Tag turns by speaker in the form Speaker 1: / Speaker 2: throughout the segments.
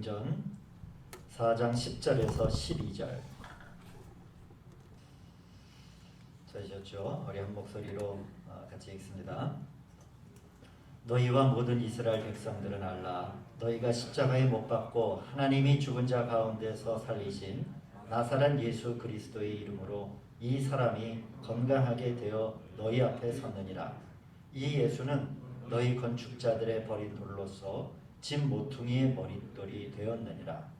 Speaker 1: 사도행전 4장 10절에서 12절 찾으셨죠? 우리 한 목소리로 같이 읽습니다. 너희와 모든 이스라엘 백성들은 알라. 너희가 십자가에 못 박고 하나님이 죽은 자 가운데서 살리신 나사렛 예수 그리스도의 이름으로 이 사람이 건강하게 되어 너희 앞에 섰느니라. 이 예수는 너희 건축자들의 버린 돌로서 집 모퉁이의 머릿돌이 되었느니라.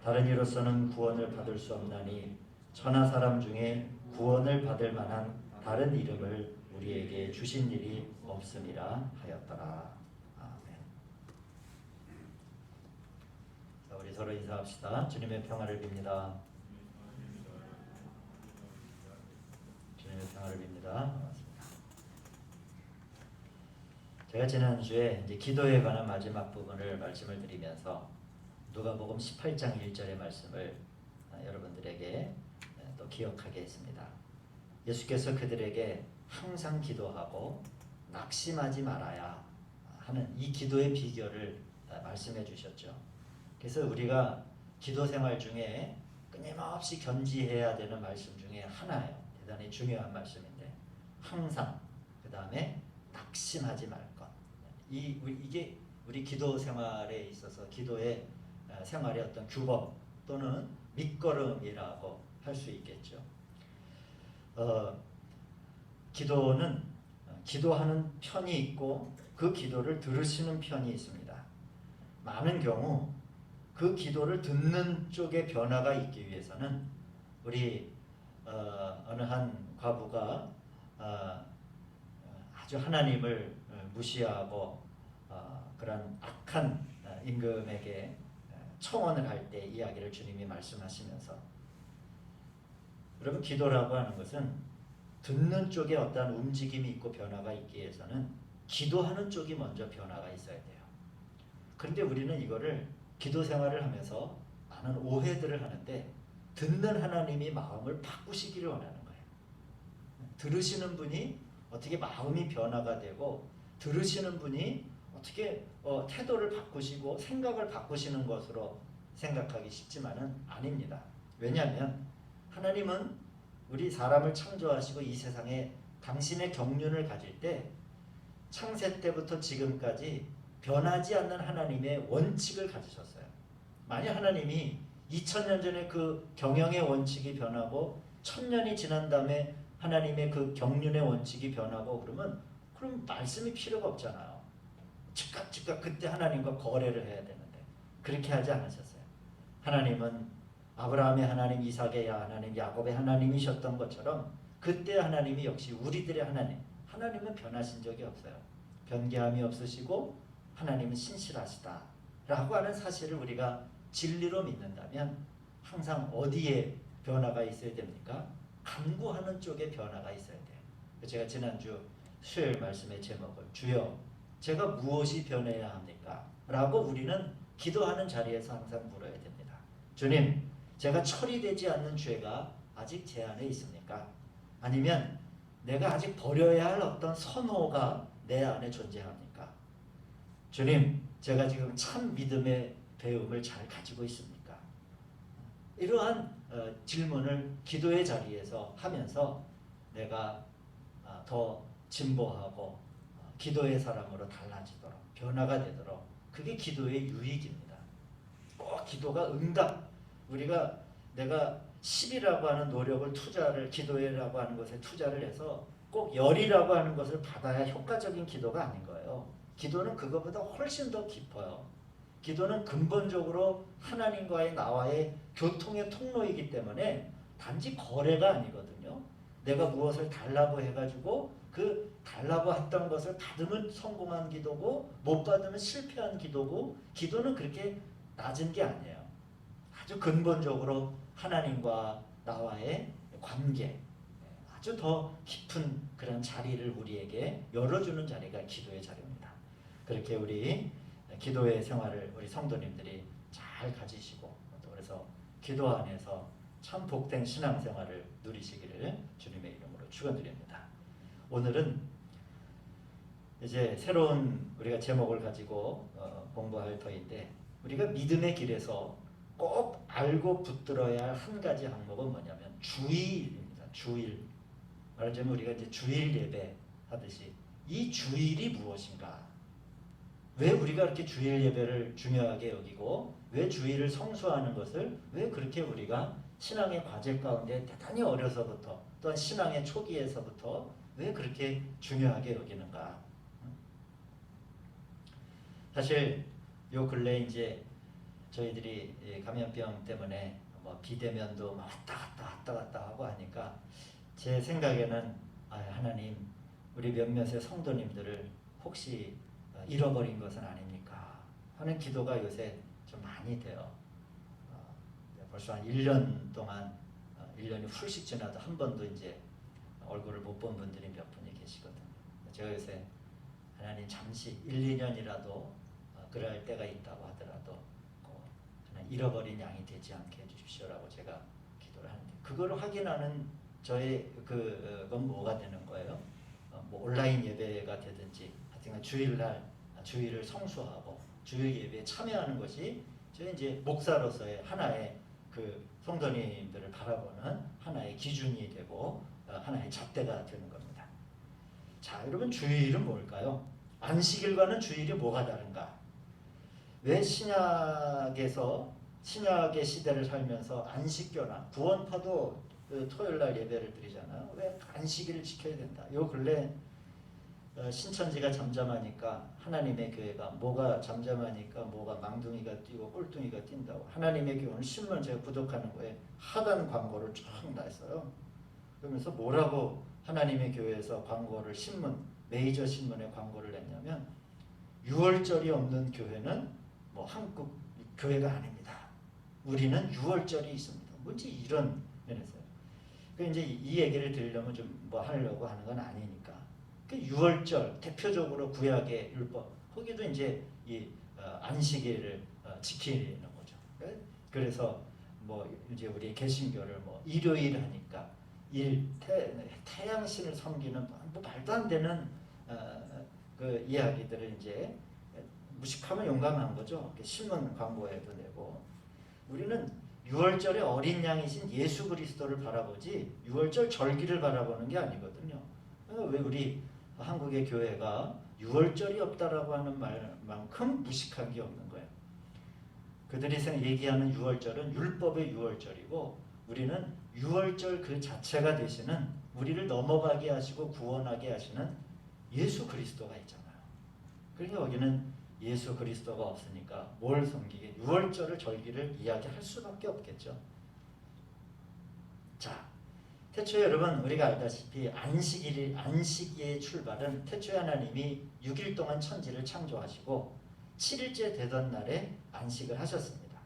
Speaker 1: 다른 이로서는 구원을 받을 수 없나니 천하 사람 중에 구원을 받을 만한 다른 이름을 우리에게 주신 일이 없음이라 하였더라. 아멘. 자, 우리 서로 인사합시다. 주님의 평화를 빕니다. 주님의 평화를 빕니다. 반갑습니다. 제가 지난주에 이제 기도에 관한 마지막 부분을 말씀을 드리면서 누가복음 18장 1절의 말씀을 여러분들에게 또 기억하게 했습니다. 예수께서 그들에게 항상 기도하고 낙심하지 말아야 하는 이 기도의 비결을 말씀해 주셨죠. 그래서 우리가 기도 생활 중에 끊임없이 견지해야 되는 말씀 중에 하나예요. 대단히 중요한 말씀인데 항상, 그 다음에 낙심하지 말 것. 이게 우리 기도 생활에 있어서 기도의 생활의 어떤 규범 또는 밑거름이라고 할 수 있겠죠. 기도는 기도하는 편이 있고 그 기도를 들으시는 편이 있습니다. 많은 경우 그 기도를 듣는 쪽의 변화가 있기 위해서는 우리 어느 한 과부가 아주 하나님을 무시하고 그런 악한 임금에게 청원을 할 때 이야기를 주님이 말씀하시면서, 여러분, 기도라고 하는 것은 듣는 쪽에 어떠한 움직임이 있고 변화가 있기 위해서는 기도하는 쪽이 먼저 변화가 있어야 돼요. 그런데 우리는 이거를 기도 생활을 하면서 많은 오해들을 하는데, 듣는 하나님이 마음을 바꾸시기를 원하는 거예요. 들으시는 분이 어떻게 마음이 변화가 되고 들으시는 분이 어떻게 태도를 바꾸시고 생각을 바꾸시는 것으로 생각하기 쉽지만은 아닙니다. 왜냐하면 하나님은 우리 사람을 창조하시고 이 세상에 당신의 경륜을 가질 때 창세 때부터 지금까지 변하지 않는 하나님의 원칙을 가지셨어요. 만약 하나님이 2000년 전에 그 경영의 원칙이 변하고 1000년이 지난 다음에 하나님의 그 경륜의 원칙이 변하고 그럼 말씀이 필요가 없잖아요. 즉각 그때 하나님과 거래를 해야 되는데 그렇게 하지 않으셨어요. 하나님은 아브라함의 하나님, 이삭의 하나님, 야곱의 하나님이셨던 것처럼 그때 하나님이 역시 우리들의 하나님은 변하신 적이 없어요. 변개함이 없으시고 하나님은 신실하시다 라고 하는 사실을 우리가 진리로 믿는다면 항상 어디에 변화가 있어야 됩니까? 간구하는 쪽에 변화가 있어야 돼요. 제가 지난주 수요일 말씀의 제목을 주여 제가 무엇이 변해야 합니까? 라고 우리는 기도하는 자리에서 항상 물어야 됩니다. 주님, 제가 처리되지 않는 죄가 아직 제 안에 있습니까? 아니면 내가 아직 버려야 할 어떤 선호가 내 안에 존재합니까? 주님, 제가 지금 참 믿음의 배움을 잘 가지고 있습니까? 이러한 질문을 기도의 자리에서 하면서 내가 더 진보하고 기도의 사람으로 달라지도록 변화가 되도록, 그게 기도의 유익입니다. 꼭 기도가 응답, 우리가 내가 10이라고 하는 노력을 기도라고 하는 것에 투자를 해서 꼭 열이라고 하는 것을 받아야 효과적인 기도가 아닌 거예요. 기도는 그것보다 훨씬 더 깊어요. 기도는 근본적으로 하나님과의 나와의 교통의 통로이기 때문에 단지 거래가 아니거든요. 내가 무엇을 달라고 해가지고 그 달라고 했던 것을 받으면 성공한 기도고 못 받으면 실패한 기도고, 기도는 그렇게 낮은 게 아니에요. 아주 근본적으로 하나님과 나와의 관계, 아주 더 깊은 그런 자리를 우리에게 열어주는 자리가 기도의 자리입니다. 그렇게 우리 기도의 생활을 우리 성도님들이 잘 가지시고, 또 그래서 기도 안에서 참 복된 신앙생활을 누리시기를 주님의 이름으로 축원드립니다. 오늘은 이제 새로운 우리가 제목을 가지고 공부할 터인데, 우리가 믿음의 길에서 꼭 알고 붙들어야 할 한 가지 항목은 뭐냐면 주일입니다. 주일. 말하자면 우리가 이제 주일 예배 하듯이 이 주일이 무엇인가? 왜 우리가 이렇게 주일 예배를 중요하게 여기고 왜 주일을 성수하는 것을 왜 그렇게 우리가 신앙의 과제 가운데 대단히 어려서부터 또한 신앙의 초기에서부터 왜 그렇게 중요하게 여기는가? 사실 요 근래 이제 저희들이 감염병 때문에 뭐 비대면도 왔다 갔다 하고 하니까 제 생각에는 하나님 우리 몇몇의 성도님들을 혹시 잃어버린 것은 아닙니까? 하는 기도가 요새 좀 많이 돼요. 벌써 한 1년 동안 1년이 훌씩 지나도 한 번도 이제 얼굴을 못 본 분들이 몇 분이 계시거든요. 제가 요새 하나님 잠시 1, 2년이라도 그럴 때가 있다고 하더라도 하나 잃어버린 양이 되지 않게 해주십시오라고 제가 기도를 하는데 그거를 확인하는 저의 그건 뭐가 되는 거예요? 뭐 온라인 예배가 되든지 하여튼 주일날 주일을 성수하고 주일 예배에 참여하는 것이 저희 이제 목사로서의 하나의 그 성도님들을 바라보는 하나의 기준이 되고 하나의 잣대가 되는 겁니다. 자, 여러분 주일은 뭘까요? 안식일과는 주일이 뭐가 다른가? 왜 신약의 시대를 살면서 안식교나 구원파도 토요일날 예배를 드리잖아요. 왜 안식일을 지켜야 된다? 요 근래 신천지가 잠잠하니까 하나님의 교회가 뭐가 잠잠하니까 뭐가 망둥이가 뛰고 꼴둥이가 뛴다고 하나님의 교회는 신문 제가 구독하는 거에 하단 광고를 쫙 놨어요. 그러면서 뭐라고 하나님의 교회에서 광고를 메이저 신문에 광고를 냈냐면 6월절이 없는 교회는 뭐 한국 교회가 아닙니다. 우리는 6월절이 있습니다. 뭔지 이런 면에서요. 그 이제 이 얘기를 드리려면 좀 뭐 하려고 하는 건 아니니까. 그 6월절 대표적으로 구약의 율법 거기도 이제 이 안식일을 지키는 거죠. 그래서 뭐 이제 우리 개신교를 뭐 일요일 하니까 태양신을 섬기는 뭐 말도 안 되는 그 이야기들을 이제 무식하면 용감한 거죠. 신문 광고에도 내고 우리는 6월절에 어린 양이신 예수 그리스도를 바라보지 6월절 절기를 바라보는 게 아니거든요. 왜 우리 한국의 교회가 6월절이 없다라고 하는 말만큼 무식한 게 없는 거예요. 그들이 얘기하는 6월절은 율법의 6월절이고 우리는 6월절 그 자체가 되시는 우리를 넘어가게 하시고 구원하게 하시는 예수 그리스도가 있잖아요. 그러니까 여기는 예수 그리스도가 없으니까 뭘 섬기게 6월절을 절기를 이야기할 수밖에 없겠죠. 자, 태초에 여러분 우리가 알다시피 안식일의 출발은 태초에 하나님이 6일 동안 천지를 창조하시고 7일째 되던 날에 안식을 하셨습니다.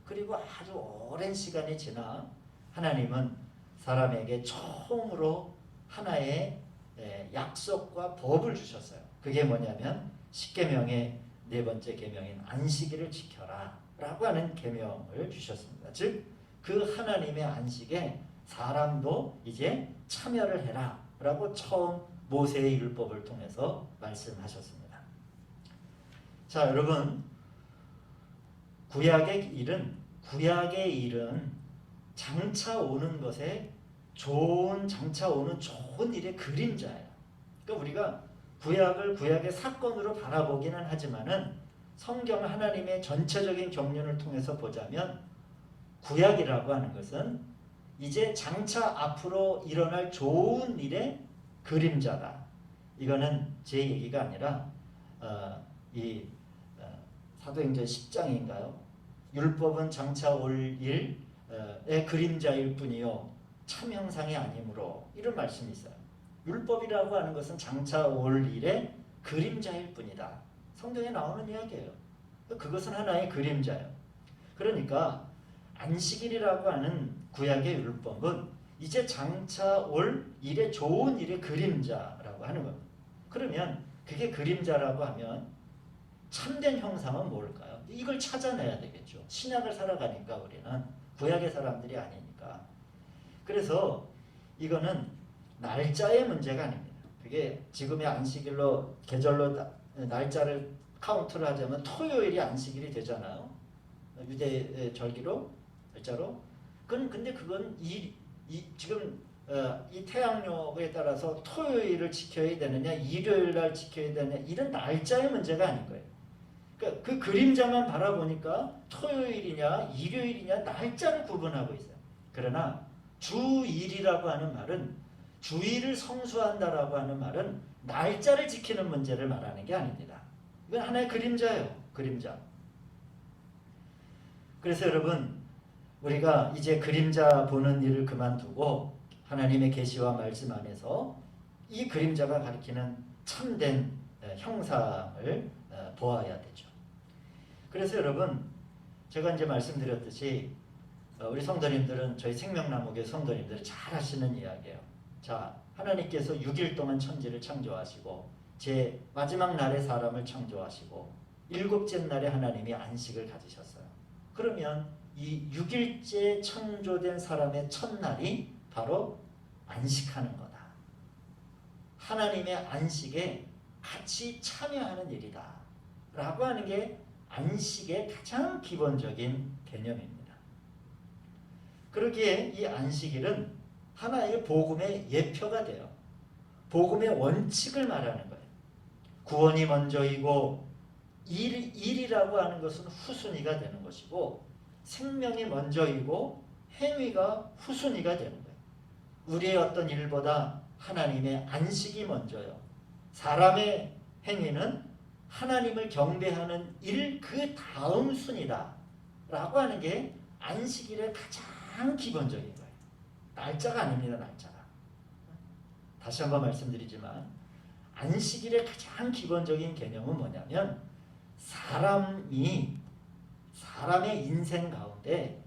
Speaker 1: 그리고 아주 오랜 시간이 지나 하나님은 사람에게 처음으로 하나의 약속과 법을 주셨어요. 그게 뭐냐면 십계명의 네 번째 계명인 안식일을 지켜라 라고 하는 계명을 주셨습니다. 즉 그 하나님의 안식에 사람도 이제 참여를 해라 라고 처음 모세의 율법을 통해서 말씀하셨습니다. 자, 여러분 구약의 일은 장차 오는 것에 장차 오는 좋은 일의 그림자예요. 그러니까 우리가 구약의 사건으로 바라보기는 하지만은 성경 하나님의 전체적인 경륜을 통해서 보자면 구약이라고 하는 것은 이제 장차 앞으로 일어날 좋은 일의 그림자다. 이거는 제 얘기가 아니라 사도행전 10장인가요? 율법은 장차 올 일의 그림자일 뿐이요 참 형상이 아니므로 이런 말씀이 있어요. 율법이라고 하는 것은 장차 올 일의 그림자일 뿐이다. 성경에 나오는 이야기예요. 그것은 하나의 그림자예요. 그러니까 안식일이라고 하는 구약의 율법은 이제 장차 올 일의 좋은 일의 그림자라고 하는 겁니다. 그러면 그게 그림자라고 하면 참된 형상은 뭘까요? 이걸 찾아내야 되겠죠. 신약을 살아가니까 우리는 구약의 사람들이 아니니까. 그래서 이거는 날짜의 문제가 아닙니다. 그게 지금의 안식일로 계절로 날짜를 카운트를 하자면 토요일이 안식일이 되잖아요. 유대 절기로 절자로. 근데 그건 지금 이 태양력에 따라서 토요일을 지켜야 되느냐 일요일 날 지켜야 되느냐 이런 날짜의 문제가 아닌 거예요. 그러니까 그 그림자만 바라보니까 토요일이냐 일요일이냐 날짜를 구분하고 있어요. 그러나 주일이라고 하는 말은 주일을 성수한다라고 하는 말은 날짜를 지키는 문제를 말하는 게 아닙니다. 이건 하나의 그림자예요. 그림자. 그래서 여러분 우리가 이제 그림자 보는 일을 그만두고 하나님의 계시와 말씀 안에서 이 그림자가 가리키는 참된 형상을 보아야 되죠. 그래서 여러분 제가 이제 말씀드렸듯이 우리 성도님들은 저희 생명나무교회 성도님들 잘 하시는 이야기예요. 자, 하나님께서 6일 동안 천지를 창조하시고 제 마지막 날에 사람을 창조하시고 일곱째 날에 하나님이 안식을 가지셨어요. 그러면 이 6일째 창조된 사람의 첫날이 바로 안식하는 거다. 하나님의 안식에 같이 참여하는 일이다. 라고 하는 게 안식의 가장 기본적인 개념입니다. 그러기에 이 안식일은 하나의 복음의 예표가 돼요. 복음의 원칙을 말하는 거예요. 구원이 먼저이고 일이라고 하는 것은 후순위가 되는 것이고 생명이 먼저이고 행위가 후순위가 되는 거예요. 우리의 어떤 일보다 하나님의 안식이 먼저요. 사람의 행위는 하나님을 경배하는 일 그 다음 순위다 라고 하는 게 안식일의 가장 기본적인 거예요. 날짜가 아닙니다. 날짜가. 다시 한번 말씀드리지만 안식일의 가장 기본적인 개념은 뭐냐면 사람의 인생 가운데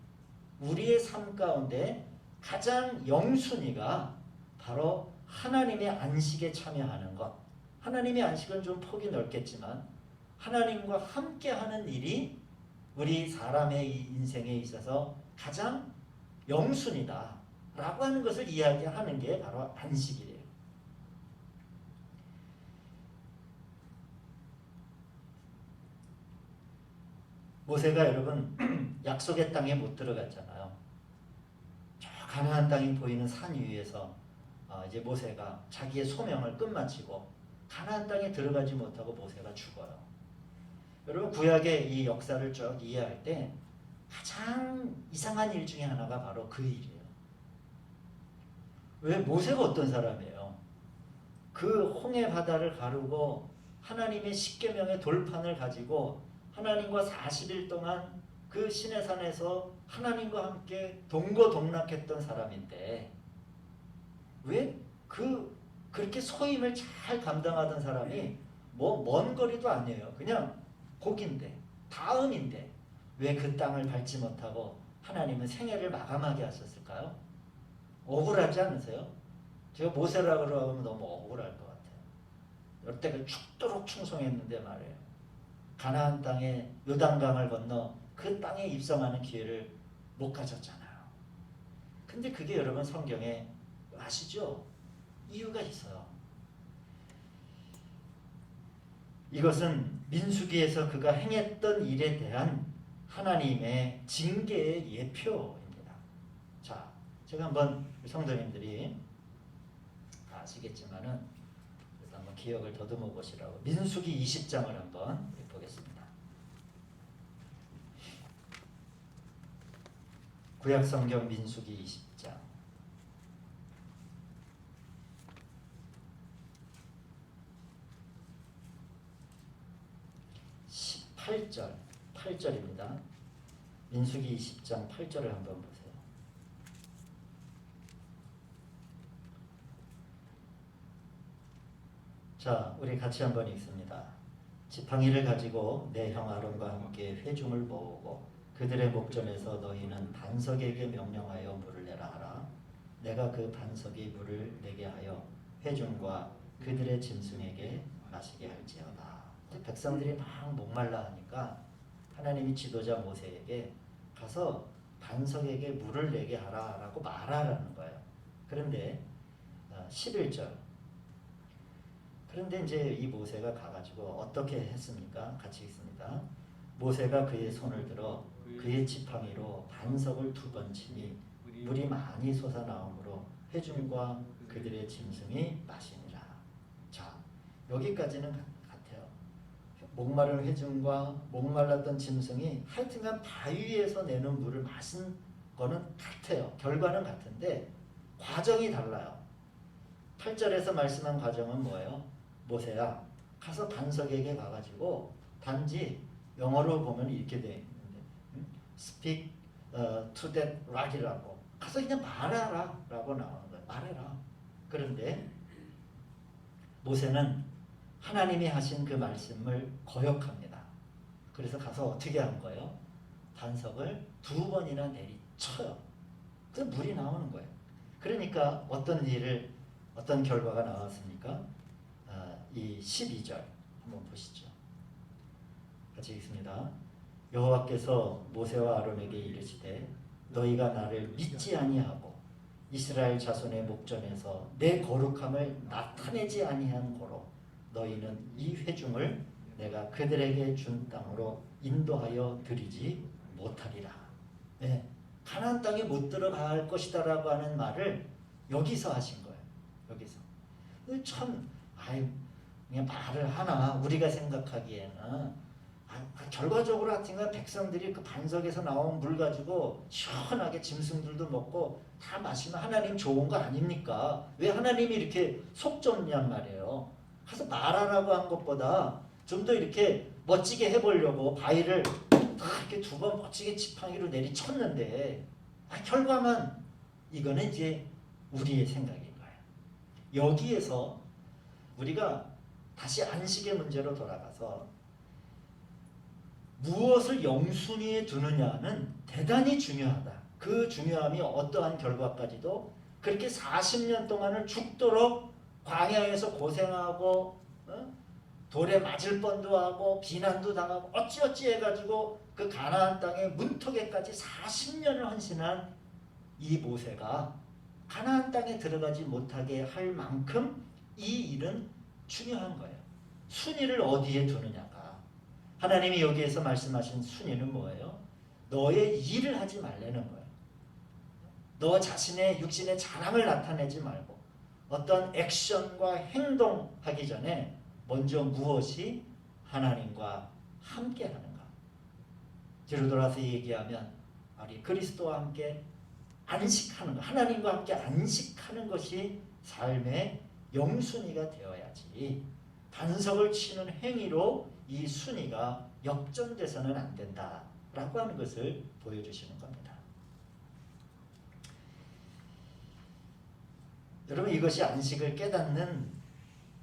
Speaker 1: 우리의 삶 가운데 가장 영순위가 바로 하나님의 안식에 참여하는 것. 하나님의 안식은 좀 폭이 넓겠지만 하나님과 함께하는 일이 우리 사람의 인생에 있어서 가장 영순이다 라고 하는 것을 이야기하는 게 바로 안식이에요. 모세가 여러분 약속의 땅에 못 들어갔잖아요. 저 가나안 땅이 보이는 산 위에서 이제 모세가 자기의 소명을 끝마치고 가나안 땅에 들어가지 못하고 모세가 죽어요. 여러분 구약의 이 역사를 쭉 이해할 때 가장 이상한 일 중에 하나가 바로 그 일이에요. 왜? 모세가 어떤 사람이에요? 그 홍해 바다를 가르고 하나님의 십계명의 돌판을 가지고 하나님과 40일 동안 그 시내산에서 하나님과 함께 동거동락했던 사람인데 왜 그렇게 소임을 잘 감당하던 사람이 뭐 먼 거리도 아니에요. 그냥 곡인데 다음인데 왜 그 땅을 밟지 못하고 하나님은 생애를 마감하게 하셨을까요? 억울하지 않으세요? 제가 모세라고 그러면 너무 억울할 것 같아요. 열대가 죽도록 충성했는데 말이에요. 가나안 땅에 요단강을 건너 그 땅에 입성하는 기회를 못 가졌잖아요. 근데 그게 여러분 성경에 아시죠? 이유가 있어요. 이것은 민수기에서 그가 행했던 일에 대한 하나님의 징계의 예표입니다. 자, 제가 한번 성도님들이 아시겠지만은 한번 기억을 더듬어 보시라고 민수기 20장을 한번 보겠습니다. 구약성경 민수기 20장 8절입니다. 민수기 20장 8절을 한번 보세요. 자, 우리 같이 한번 읽습니다. 지팡이를 가지고 내 형 아론과 함께 회중을 모으고 그들의 목전에서 너희는 반석에게 명령하여 물을 내라 하라. 내가 그 반석이 물을 내게 하여 회중과 그들의 짐승에게 마시게 할지어다. 백성들이 막 목말라 하니까 하나님이 지도자 모세에게 가서 반석에게 물을 내게 하라라고 말하라는 거예요. 그런데 11절 그런데 이제 이 모세가 가가지고 어떻게 했습니까? 같이 읽습니다. 모세가 그의 손을 들어 그의 지팡이로 반석을 2번 치니 물이 많이 솟아나오므로 회중과 그들의 짐승이 마시니라. 자, 여기까지는 같아요. 목마른 회중과 목말랐던 짐승이 하여튼간 바위에서 내는 물을 마신 거는 같아요. 결과는 같은데 과정이 달라요. 8절에서 말씀한 과정은 뭐예요? 모세야 가서 반석에게 가가지고 단지 영어로 보면 이렇게 돼 있는데 speak to that rock이라고 가서 그냥 말하라 라고 나오는 거예요. 말해라. 그런데 모세는 하나님이 하신 그 말씀을 거역합니다. 그래서 가서 어떻게 한 거예요? 반석을 2번이나 내리쳐요. 그래서 물이 나오는 거예요. 그러니까 어떤 결과가 나왔습니까? 이 12절 한번 보시죠. 같이 읽습니다. 여호와께서 모세와 아론에게 이르시되 너희가 나를 믿지 아니하고 이스라엘 자손의 목전에서 내 거룩함을 나타내지 아니한 고로 너희는 이 회중을 내가 그들에게 준 땅으로 인도하여 드리지 못하리라. 네, 가나안 땅에 못 들어갈 것이다라고 하는 말을 여기서 하신 거예요. 여기서 참 그냥 말을 하나 우리가 생각하기에는 결과적으로 하여튼간 백성들이 그 반석에서 나온 물 가지고 시원하게 짐승들도 먹고 다 마시면 하나님 좋은 거 아닙니까? 왜 하나님이 이렇게 속 좁냔 말이에요. 가서 말하라고 한 것보다 좀 더 이렇게 멋지게 해보려고 바위를 이렇게 2번 멋지게 지팡이로 내리쳤는데 결과만 이거는 이제 우리의 생각인 거예요. 여기에서 우리가 다시 안식의 문제로 돌아가서 무엇을 영순위에 두느냐는 대단히 중요하다. 그 중요함이 어떠한 결과까지도 그렇게 40년 동안을 죽도록 광야에서 고생하고 돌에 맞을 뻔도 하고 비난도 당하고 어찌어찌 해가지고 그 가나안 땅의 문턱에까지 40년을 헌신한 이 모세가 가나안 땅에 들어가지 못하게 할 만큼 이 일은 중요한 거예요. 순위를 어디에 두느냐가. 하나님이 여기에서 말씀하신 순위는 뭐예요? 너의 일을 하지 말라는 거예요. 너 자신의 육신의 자랑을 나타내지 말고 어떤 액션과 행동하기 전에 먼저 무엇이 하나님과 함께 하는가. 뒤로 돌아서 얘기하면 우리 그리스도와 함께 안식하는 것, 하나님과 함께 안식하는 것이 삶의 영순위가 되어야지 반석을 치는 행위로 이 순위가 역전돼서는 안 된다라고 하는 것을 보여주시는 겁니다. 여러분 이것이 안식을 깨닫는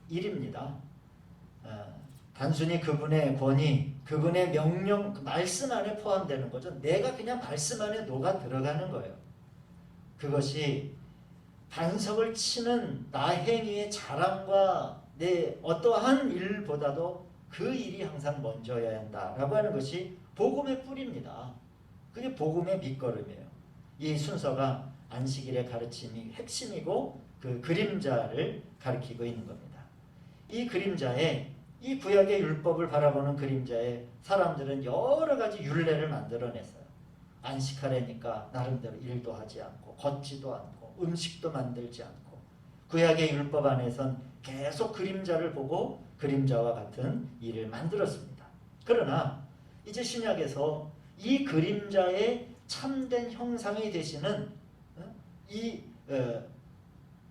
Speaker 1: 일입니다. 단순히 그분의 권위, 그분의 명령, 그 말씀 안에 포함되는 거죠. 내가 그냥 말씀 안에 녹아 들어가는 거예요. 그것이 반석을 치는 나 행위의 자랑과 내 어떠한 일보다도 그 일이 항상 먼저여야 한다라고 하는 것이 복음의 뿌리입니다. 그게 복음의 밑거름이에요. 이 순서가 안식일의 가르침이 핵심이고 그 그림자를 가리키고 있는 겁니다. 이 그림자에 이 구약의 율법을 바라보는 그림자에 사람들은 여러 가지 율례를 만들어냈어요. 안식하려니까 나름대로 일도 하지 않고 걷지도 않고 음식도 만들지 않고 구약의 율법 안에선 계속 그림자를 보고 그림자와 같은 일을 만들었습니다. 그러나 이제 신약에서 이 그림자의 참된 형상이 되시는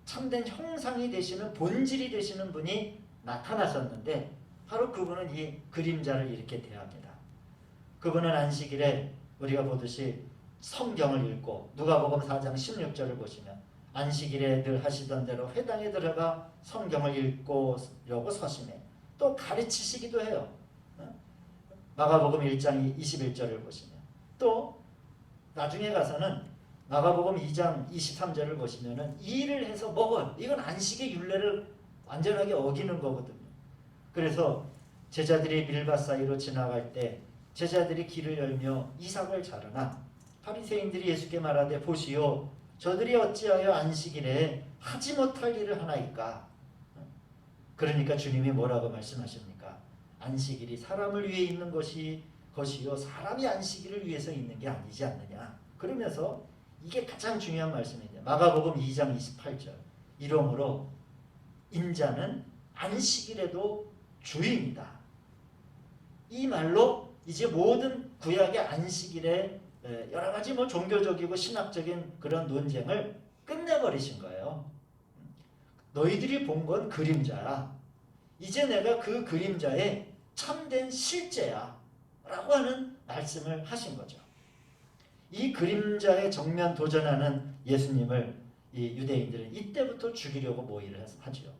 Speaker 1: 참된 형상이 되시는 본질이 되시는 분이 나타나셨는데 바로 그분은 이 그림자를 이렇게 대합니다. 그분은 안식일에 우리가 보듯이 성경을 읽고 누가복음 4장 16절을 보시면 안식일에 늘 하시던 대로 회당에 들어가 성경을 읽고려고 서심해 또 가르치시기도 해요. 마가복음 1장 21절을 보시면 또 나중에 가서는 마가복음 2장 23절을 보시면은 일을 해서 먹어요. 이건 안식의 율례를 완전하게 어기는 거거든요. 그래서 제자들이 밀밭 사이로 지나갈 때 제자들이 길을 열며 이삭을 자르나 바리새인들이 예수께 말하되 보시오 저들이 어찌하여 안식일에 하지 못할 일을 하나이까. 그러니까 주님이 뭐라고 말씀하십니까? 안식일이 사람을 위해 있는 것이요 사람이 안식일을 위해서 있는 게 아니지 않느냐. 그러면서 이게 가장 중요한 말씀이냐. 마가복음 2장 28절. 이러므로 인자는 안식일에도 주인이다. 이 말로 이제 모든 구약의 안식일에 여러 가지 뭐 종교적이고 신학적인 그런 논쟁을 끝내버리신 거예요. 너희들이 본 건 그림자야. 이제 내가 그 그림자의 참된 실제야 라고 하는 말씀을 하신 거죠. 이 그림자의 정면 도전하는 예수님을 이 유대인들은 이때부터 죽이려고 모의를 하죠.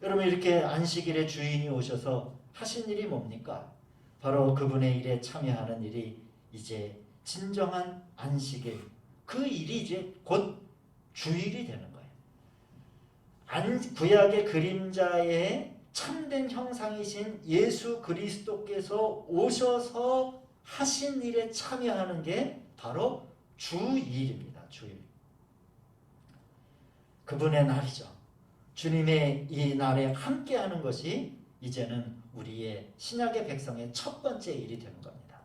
Speaker 1: 여러분, 이렇게 안식일의 주인이 오셔서 하신 일이 뭡니까? 바로 그분의 일에 참여하는 일이 이제 진정한 안식일, 그 일이 이제 곧 주일이 되는 거예요. 구약의 그림자의 참된 형상이신 예수 그리스도께서 오셔서 하신 일에 참여하는 게 바로 주일입니다. 주일. 그분의 날이죠. 주님의 이 날에 함께하는 것이 이제는 우리의 신약의 백성의 첫 번째 일이 되는 겁니다.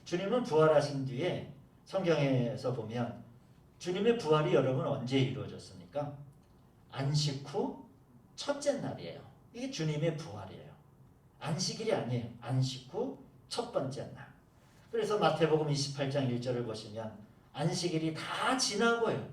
Speaker 1: 주님은 부활하신 뒤에 성경에서 보면 주님의 부활이 여러분 언제 이루어졌습니까? 안식 후 첫째 날이에요. 이게 주님의 부활이에요. 안식일이 아니에요. 안식 후 첫 번째 날. 그래서 마태복음 28장 1절을 보시면 안식일이 다 지나고요.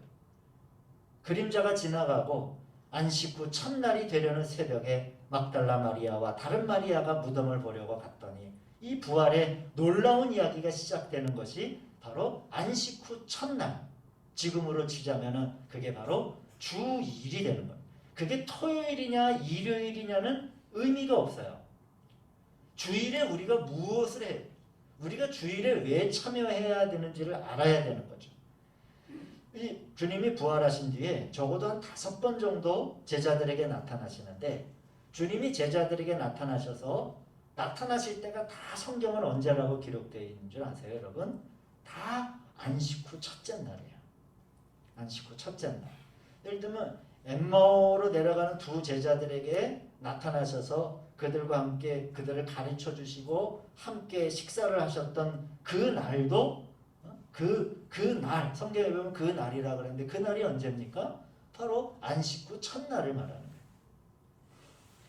Speaker 1: 그림자가 지나가고 안식 후 첫날이 되려는 새벽에 막달라 마리아와 다른 마리아가 무덤을 보려고 갔더니 이 부활의 놀라운 이야기가 시작되는 것이 바로 안식 후 첫날. 지금으로 치자면은 그게 바로 주일이 되는 거예요. 그게 토요일이냐 일요일이냐는 의미가 없어요. 주일에 우리가 무엇을 해요? 우리가 주일에 왜 참여해야 되는지를 알아야 되는 거죠. 이 주님이 부활하신 뒤에 적어도 한 5번 정도 제자들에게 나타나시는데 주님이 제자들에게 나타나셔서 나타나실 때가 다 성경은 언제라고 기록되어 있는 줄 아세요, 여러분? 다 안식 후 첫째 날이에요. 안식 후 첫째 날. 예를 들면 엠마오로 내려가는 두 제자들에게 나타나셔서 그들과 함께 그들을 가르쳐 주시고 함께 식사를 하셨던 그 날도 그 날, 성경에 보면 그 날이라 그러는데 그 날이 언제입니까? 바로 안식 후 첫날을 말하는 거예요.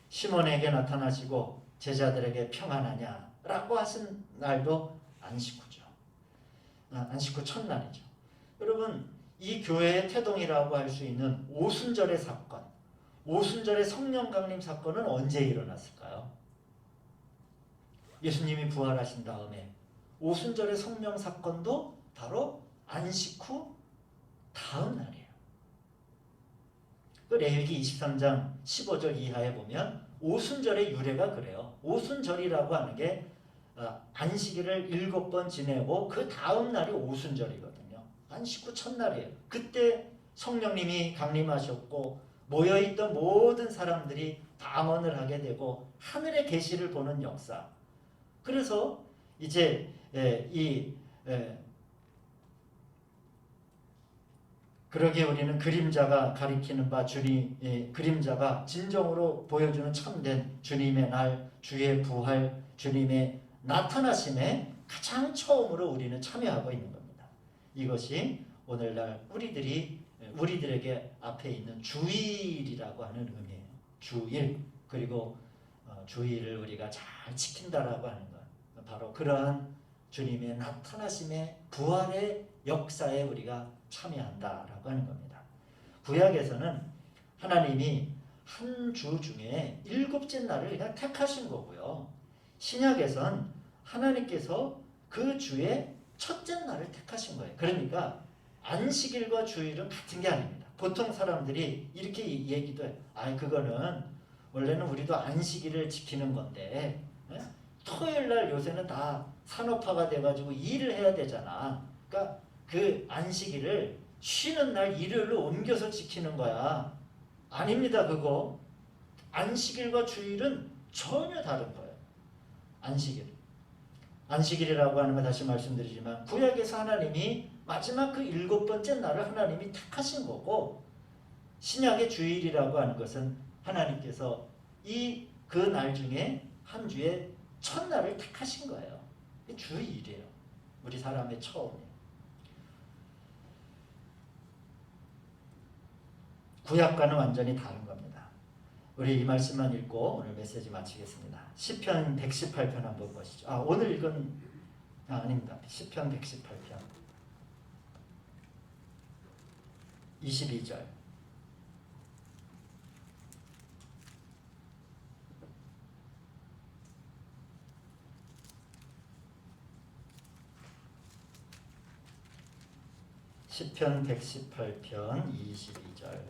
Speaker 1: 시몬에게 나타나시고 제자들에게 평안하냐 라고 하신 날도 안식 후죠. 안식 후 첫날이죠. 여러분, 이 교회의 태동이라고 할 수 있는 오순절의 사건, 오순절의 성령 강림 사건은 언제 일어났을까요? 예수님이 부활하신 다음에 오순절의 성령 사건도 바로 안식 후 다음 날이에요. 그 레위기 23장 15절 이하에 보면 오순절의 유래가 그래요. 오순절이라고 하는 게 안식일을 7번 지내고 그 다음 날이 오순절이거든요. 안식 후 첫날이에요. 그때 성령님이 강림하셨고 모여있던 모든 사람들이 담언을 하게 되고 하늘의 계시를 보는 역사. 그래서 이제 그러기에 우리는 그림자가 가리키는 바 주님, 그림자가 진정으로 보여주는 참된 주님의 날, 주의 부활, 주님의 나타나심에 가장 처음으로 우리는 참여하고 있는 겁니다. 이것이 오늘날 우리들에게 앞에 있는 주일이라고 하는 의미예요. 주일. 그리고 주일을 우리가 잘 지킨다라고 하는 것. 바로 그러한 주님의 나타나심의 부활의 역사에 우리가 참여한다라고 하는 겁니다. 구약에서는 하나님이 한 주 중에 7째 날을 그냥 택하신 거고요. 신약에선 하나님께서 그 주의 첫째 날을 택하신 거예요. 그러니까 안식일과 주일은 같은 게 아닙니다. 보통 사람들이 이렇게 얘기도 해요. 그거는 원래는 우리도 안식일을 지키는 건데 토요일날 요새는 다 산업화가 돼가지고 일을 해야 되잖아. 그러니까 그 안식일을 쉬는 날 일요일로 옮겨서 지키는 거야. 아닙니다. 그거 안식일과 주일은 전혀 다른 거예요. 안식일이라고 하는 건 다시 말씀드리지만 구약에서 하나님이 마지막 그 7번째 날을 하나님이 택하신 거고 신약의 주일이라고 하는 것은 하나님께서 그 날 중에 한 주에 첫날을 택하신 거예요. 주일이에요. 우리 사람의 처음이에요. 구약과는 완전히 다른 겁니다. 우리 이 말씀만 읽고 오늘 메시지 마치겠습니다. 시편 118편 한번 보시죠. 오늘 읽은 아닙니다. 시편 118편 22절. 시편 118편 22절.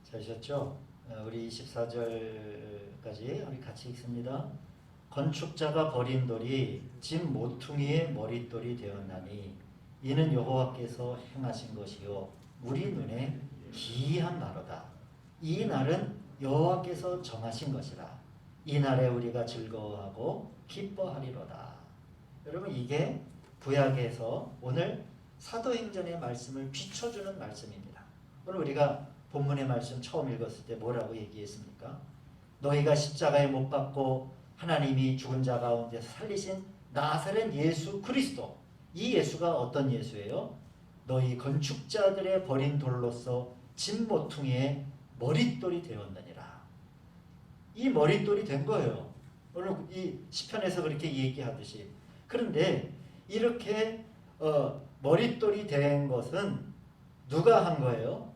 Speaker 1: 잘하셨죠? 우리 24절까지 우리 같이 읽습니다. 건축자가 버린 돌이 집 모퉁이의 머릿돌이 되었나니 이는 여호와께서 행하신 것이요 우리 눈에 기이한 바로다. 이 날은 여호와께서 정하신 것이라. 이 날에 우리가 즐거워하고 기뻐하리로다. 여러분, 이게 구약에서 오늘 사도행전의 말씀을 비춰주는 말씀입니다. 오늘 우리가 본문의 말씀 처음 읽었을 때 뭐라고 얘기했습니까? 너희가 십자가에 못 박고 하나님이 죽은 자 가운데서 살리신 나사렛 예수 그리스도, 이 예수가 어떤 예수예요? 너희 건축자들의 버린 돌로서 집 모퉁이의 머릿돌이 되었느니라. 이 머릿돌이 된 거예요. 오늘 이 시편에서 그렇게 얘기하듯이. 그런데 이렇게 머릿돌이 된 것은 누가 한 거예요?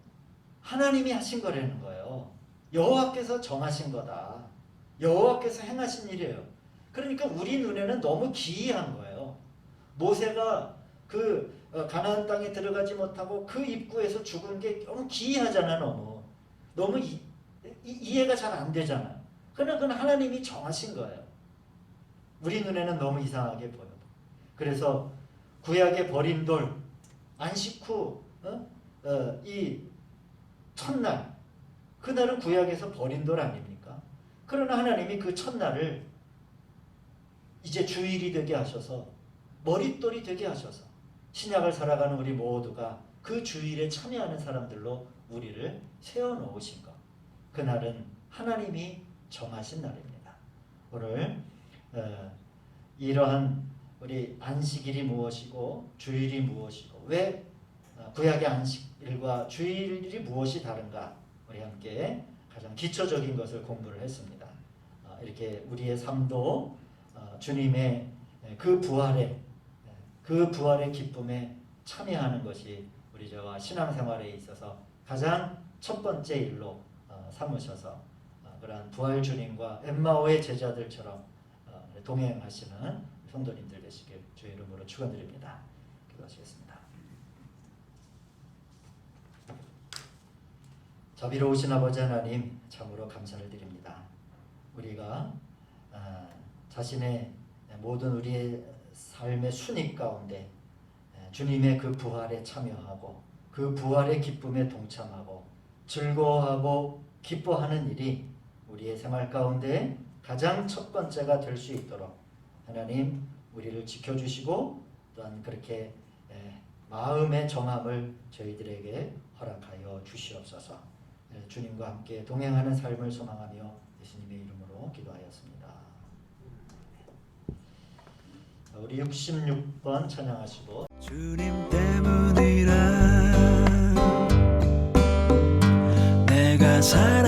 Speaker 1: 하나님이 하신 거라는 거예요. 여호와께서 정하신 거다. 여호와께서 행하신 일이에요. 그러니까 우리 눈에는 너무 기이한 거예요. 모세가 그 가나안 땅에 들어가지 못하고 그 입구에서 죽은 게 너무 기이하잖아. 너무 이해가 잘 안 되잖아. 그러나 그건 하나님이 정하신 거예요. 우리 눈에는 너무 이상하게 보여. 그래서 구약의 버린 돌, 안식 후 이 첫날, 그날은 구약에서 버린 돌 아닙니까? 그러나 하나님이 그 첫날을 이제 주일이 되게 하셔서 머릿돌이 되게 하셔서 신약을 살아가는 우리 모두가 그 주일에 참여하는 사람들로 우리를 세워놓으신 것. 그날은 하나님이 정하신 날입니다. 오늘 이러한 우리 안식일이 무엇이고 주일이 무엇이고 왜 구약의 안식일과 주일이 무엇이 다른가, 우리 함께 가장 기초적인 것을 공부를 했습니다. 이렇게 우리의 삶도 주님의 그 부활의 기쁨에 참여하는 것이 우리 저와 신앙생활에 있어서 가장 첫 번째 일로 삼으셔서 그러한 부활 주님과 엠마오의 제자들처럼 동행하시는 성도님들 되시길 주의 이름으로 축원드립니다. 기도하시겠습니다. 자비로우신 아버지 하나님, 참으로 감사를 드립니다. 우리가 자신의 모든 우리의 삶의 순위 가운데 주님의 그 부활에 참여하고 그 부활의 기쁨에 동참하고 즐거워하고 기뻐하는 일이 우리의 생활 가운데 가장 첫 번째가 될 수 있도록 하나님 우리를 지켜주시고 또한 그렇게 마음의 정함을 저희들에게 허락하여 주시옵소서. 주님과 함께 동행하는 삶을 소망하며 예수님의 이름으로 기도하였습니다. 우리 66번 찬양하시고
Speaker 2: 주님 때문이라 내가 살